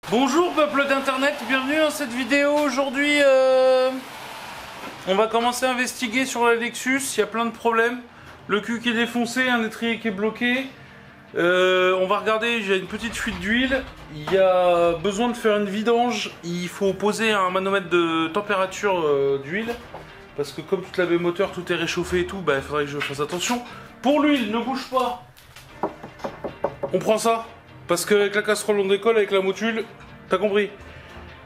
Bonjour peuple d'internet, bienvenue dans cette vidéo. Aujourd'hui on va commencer à investiguer sur la Lexus. Il y a plein de problèmes. Le cul qui est défoncé, un étrier qui est bloqué. On va regarder, j'ai une petite fuite d'huile. Il y a besoin de faire une vidange. Il faut poser un manomètre de température d'huile. Parce que comme toute la baie moteur, tout est réchauffé et tout, bah, il faudrait que je fasse attention. Pour l'huile, ne bouge pas. On prend ça. Parce qu'avec la casserole on décolle, avec la motule, t'as compris.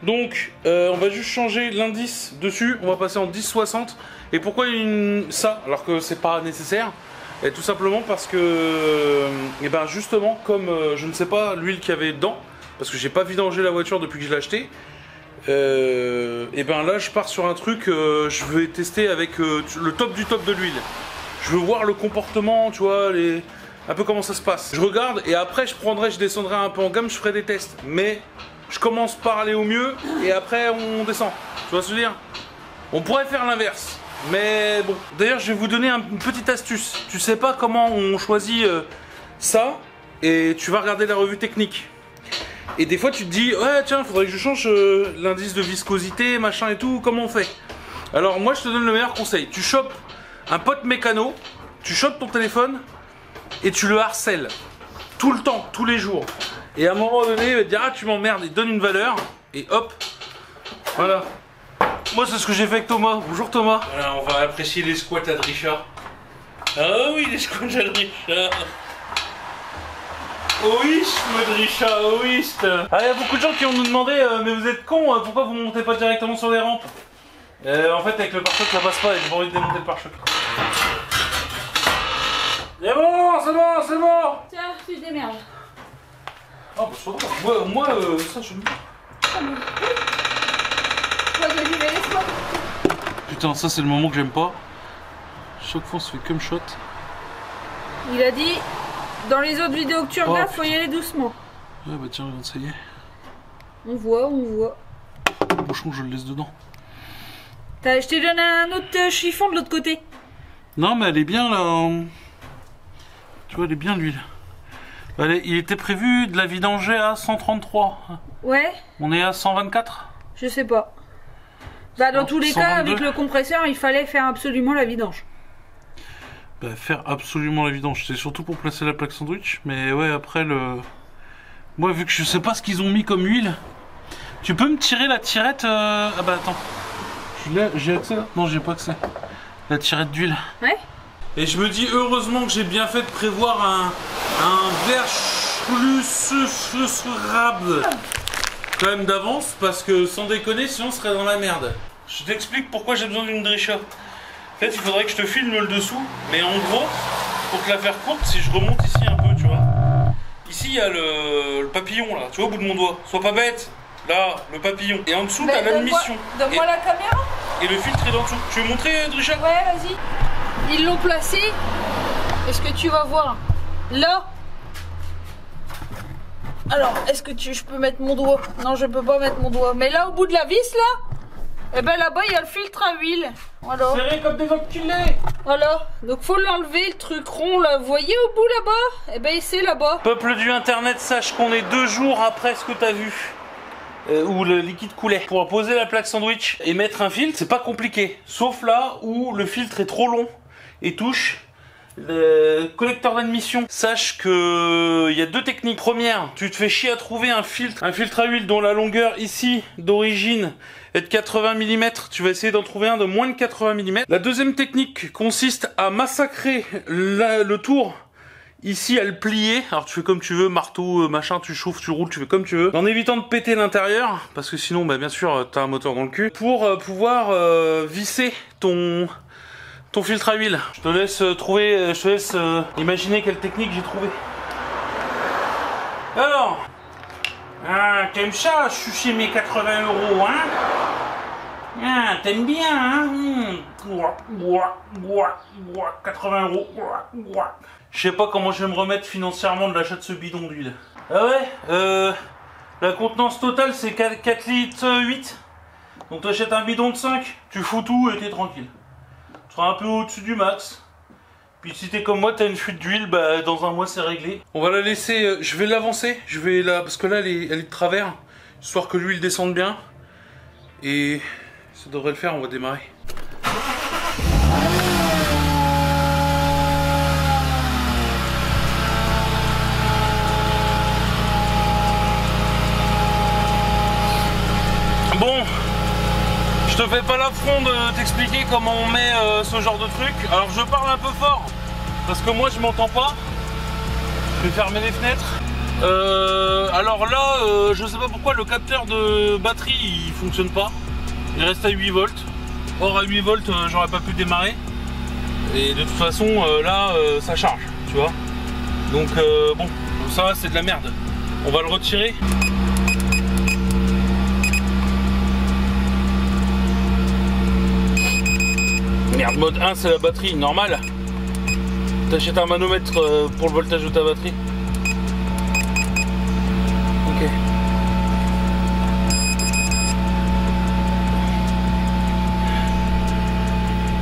Donc on va juste changer l'indice dessus, on va passer en 10-60. Et pourquoi ça alors que c'est pas nécessaire? Et tout simplement parce que, et ben justement, comme je ne sais pas l'huile qu'il y avait dedans, parce que j'ai pas vidangé la voiture depuis que je l'ai achetée, et ben là je pars sur un truc, je vais tester avec le top du top de l'huile. Je veux voir le comportement, tu vois, un peu comment ça se passe. Je regarde et après je descendrai un peu en gamme, je ferai des tests. Mais je commence par aller au mieux et après on descend. Tu vois ce que je veux dire? On pourrait faire l'inverse. Mais bon. D'ailleurs je vais vous donner une petite astuce. Tu sais pas comment on choisit ça et tu vas regarder la revue technique. Et des fois tu te dis ouais tiens faudrait que je change l'indice de viscosité, machin et tout, comment on fait? Alors moi je te donne le meilleur conseil. Tu chopes un pote mécano, tu chopes ton téléphone et tu le harcèles tout le temps, tous les jours. Et à un moment donné, il va te dire ah tu m'emmerdes, il te donne une valeur et hop, voilà. Moi c'est ce que j'ai fait avec Thomas. Bonjour Thomas. Voilà, on va apprécier les squats à Drisha. Ah oui, les squats à Drisha. Oui, Drisha, oui. Ah, il y a beaucoup de gens qui vont nous demander mais vous êtes cons, pourquoi vous montez pas directement sur les rampes? En fait avec le pare-choc ça passe pas et j'ai pas envie de démonter le pare-choc. C'est bon, c'est bon, c'est bon. Tiens, tu te démerdes. Ah bah c'est bon, moi ça je me dis. Putain, ça c'est le moment que j'aime pas. Chaque fois on se fait cum shot. Il a dit, dans les autres vidéos que tu regardes, faut y aller doucement. Ouais bah tiens, ça y est. On voit, on voit. Le bouchon je le laisse dedans. Je t'ai donné un autre chiffon de l'autre côté. Non mais elle est bien là. Tu vois, elle est bien l'huile. Il était prévu de la vidanger à 133. Ouais. On est à 124. Je sais pas. Bah dans tous les 122. cas, avec le compresseur, il fallait faire absolument la vidange. Bah faire absolument la vidange, c'est surtout pour placer la plaque sandwich. Mais ouais, après le... Moi vu que je sais pas ce qu'ils ont mis comme huile, tu peux me tirer la tirette Ah bah attends. J'ai accès là? Non, j'ai pas accès. La tirette d'huile. Ouais. Et je me dis heureusement que j'ai bien fait de prévoir un verre chlussurable quand même d'avance, parce que sans déconner sinon on serait dans la merde. Je t'explique pourquoi j'ai besoin d'une Drisha. En fait il faudrait que je te filme le dessous, mais en gros pour te la faire courte, si je remonte ici un peu tu vois, ici il y a le papillon là, tu vois au bout de mon doigt, sois pas bête, là le papillon, et en dessous t'as l'admission. Donne-moi la caméra. Et le filtre est en dessous. Tu veux montrer Drisha? Ouais vas-y. Ils l'ont placé. Est-ce que tu vas voir? Là. Alors, est-ce que je peux mettre mon doigt? Non, je peux pas mettre mon doigt. Mais là, au bout de la vis, là, et ben là-bas, il y a le filtre à huile. Voilà. Serré comme des enculés. Voilà. Donc, faut l'enlever, le truc rond, là. Vous voyez au bout, là-bas? Et ben, c'est là-bas. Peuple du internet, sache qu'on est 2 jours après ce que t'as vu. Où le liquide coulait. Pour poser la plaque sandwich et mettre un filtre, c'est pas compliqué. Sauf là où le filtre est trop long et touche le collecteur d'admission. Sache que il y a 2 techniques. Première, tu te fais chier à trouver un filtre à huile dont la longueur ici d'origine est de 80 mm. Tu vas essayer d'en trouver un de moins de 80 mm. La deuxième technique consiste à massacrer le tour ici à le plier. Alors tu fais comme tu veux, marteau, machin, tu chauffes, tu roules, tu fais comme tu veux, en évitant de péter l'intérieur, parce que sinon bah bien sûr t'as un moteur dans le cul, pour pouvoir visser ton filtre à huile. Je te laisse imaginer quelle technique j'ai trouvé. Alors, t'aimes ça, sucer mes 80 €, hein? T'aimes bien, hein? 80 €. Je sais pas comment je vais me remettre financièrement de l'achat de ce bidon d'huile. Ah ouais, la contenance totale c'est 4 litres 8. Donc t'achètes un bidon de 5, tu fous tout et t'es tranquille. Tu seras un peu au-dessus du max. Puis si t'es comme moi, t'as une fuite d'huile, bah dans un mois c'est réglé. On va la laisser, je vais l'avancer, parce que là elle est de travers. histoire que l'huile descende bien. Et ça devrait le faire, on va démarrer. Bon, je te fais pas l'affront de t'expliquer comment on met ce genre de truc. Alors je parle un peu fort parce que moi je m'entends pas. Je vais fermer les fenêtres. Alors là, je sais pas pourquoi le capteur de batterie il fonctionne pas. Il reste à 8 volts. Or à 8 volts, j'aurais pas pu démarrer. Et de toute façon, là, ça charge, tu vois. Donc bon, ça c'est de la merde. On va le retirer. Merde, mode 1 c'est la batterie, normal. T'achètes un manomètre pour le voltage de ta batterie. Ok.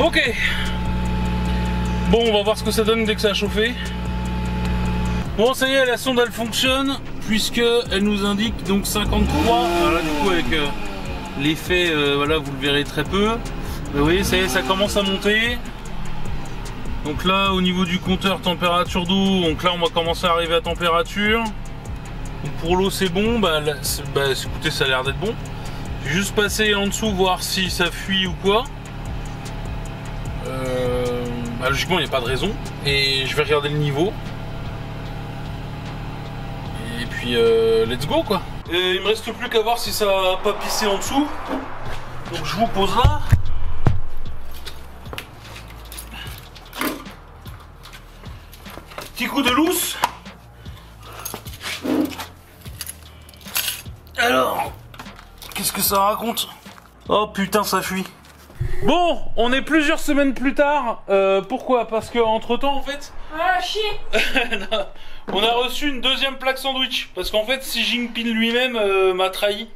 Ok. Bon, on va voir ce que ça donne dès que ça a chauffé. Bon, ça y est, la sonde elle fonctionne puisque elle nous indique donc 53. Voilà, du coup avec l'effet, voilà, vous le verrez très peu. Mais vous voyez, ça y est, ça commence à monter. Donc là, au niveau du compteur température d'eau, donc là on va commencer à arriver à température. Donc pour l'eau c'est bon, écoutez, ça a l'air d'être bon. Je vais juste passer en dessous voir si ça fuit ou quoi. Logiquement il n'y a pas de raison. Et je vais regarder le niveau. Et puis let's go quoi. Et il me reste plus qu'à voir si ça va pas pisser en dessous. Donc je vous pose là. Petit coup de lousse. Alors, qu'est-ce que ça raconte? Oh putain, ça fuit. Bon, on est plusieurs semaines plus tard. Pourquoi? Parce que entre temps, en fait, Ah, chier. on a reçu une deuxième plaque sandwich. Parce qu'en fait, Xi Jinping lui-même m'a trahi.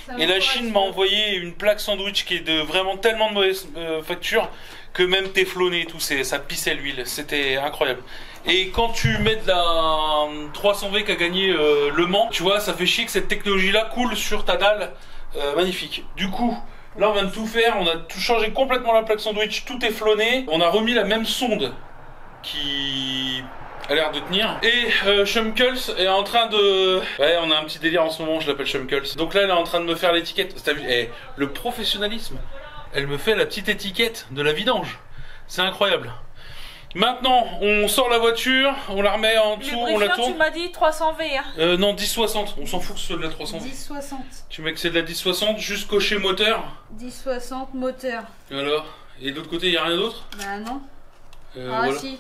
Ouais, et la Chine m'a envoyé une plaque sandwich qui est de vraiment tellement de mauvaise facture que même téflonné et tout, ça pissait l'huile. C'était incroyable. Et quand tu mets de la 300V qu'a gagné Le Mans, tu vois, ça fait chier que cette technologie-là coule sur ta dalle. Magnifique. Du coup, là on vient de tout faire, on a tout changé complètement la plaque sandwich, tout est flonné. On a remis la même sonde qui a l'air de tenir. Et Shumkels est en train de... Ouais, on a un petit délire en ce moment, je l'appelle Shumkels. Donc là, elle est en train de me faire l'étiquette. T'as vu, le professionnalisme. Elle me fait la petite étiquette de la vidange. C'est incroyable. Maintenant, on sort la voiture, on la remet en dessous, on la tourne. Tu m'as dit 300V, hein. Non, 1060, on s'en fout que ce soit de la 300V. 1060. Tu mets que c'est de la 1060, juste cocher moteur. 1060 moteur. Alors, et de l'autre côté, il n'y a rien d'autre? Bah non. Ah voilà. Si.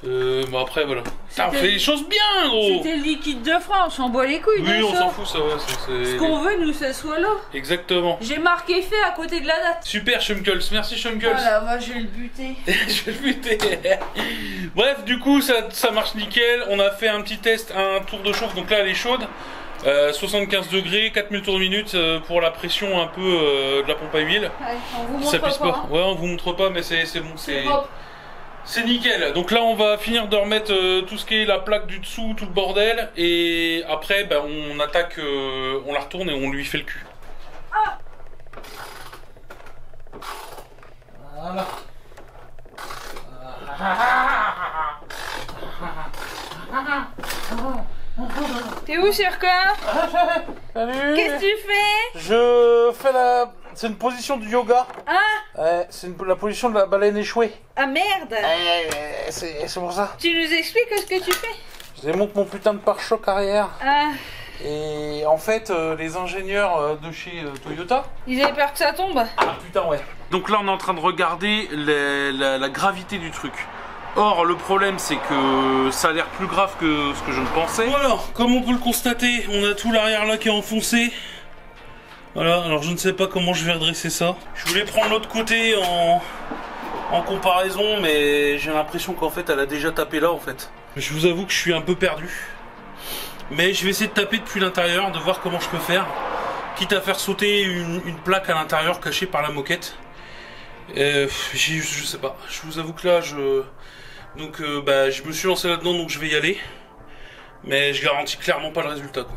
Bon après, voilà. Ça fait les choses bien, gros. C'était le liquide de frein, on s'en boit les couilles. Oui, on s'en fout, ça, ouais. Ce qu'on veut, nous, ça soit là. Exactement. J'ai marqué fait à côté de la date. Super, Shumkels. Merci, Shumkels. Voilà, moi, je vais le buter. Je vais le buter. Bref, du coup, ça marche nickel. On a fait un petit test, un tour de chauffe. Donc là, elle est chaude. 75 degrés, 4000 tours minute pour la pression un peu de la pompe à huile. Ouais, on vous montre ça pisse pas. Hein. Ouais, on vous montre pas, mais c'est bon. C'est nickel. Donc là, on va finir de remettre tout ce qui est la plaque du dessous, tout le bordel. Et après, on attaque, on la retourne et on lui fait le cul. Ah. Voilà. T'es où, Circa? Salut. Qu'est-ce que tu fais? Je fais la... C'est une position du yoga. Ah. C'est la position de la baleine échouée. Ah merde. C'est pour ça. Tu nous expliques ce que tu fais? Je démonte mon putain de pare-choc arrière. Ah. Et en fait, les ingénieurs de chez Toyota... Ils avaient peur que ça tombe. Ah putain, ouais. Donc là, on est en train de regarder la gravité du truc. Or, le problème, c'est que ça a l'air plus grave que ce que je ne pensais. Voilà, comme on peut le constater, on a tout l'arrière là qui est enfoncé. Voilà, alors je ne sais pas comment je vais redresser ça. Je voulais prendre l'autre côté en comparaison, mais j'ai l'impression qu'en fait, elle a déjà tapé là, en fait. Je vous avoue que je suis un peu perdu. Mais je vais essayer de taper depuis l'intérieur, de voir comment je peux faire. Quitte à faire sauter une plaque à l'intérieur cachée par la moquette. Je sais pas. Je vous avoue que là, Donc je me suis lancé là-dedans, donc je vais y aller. Mais je garantis clairement pas le résultat, quoi.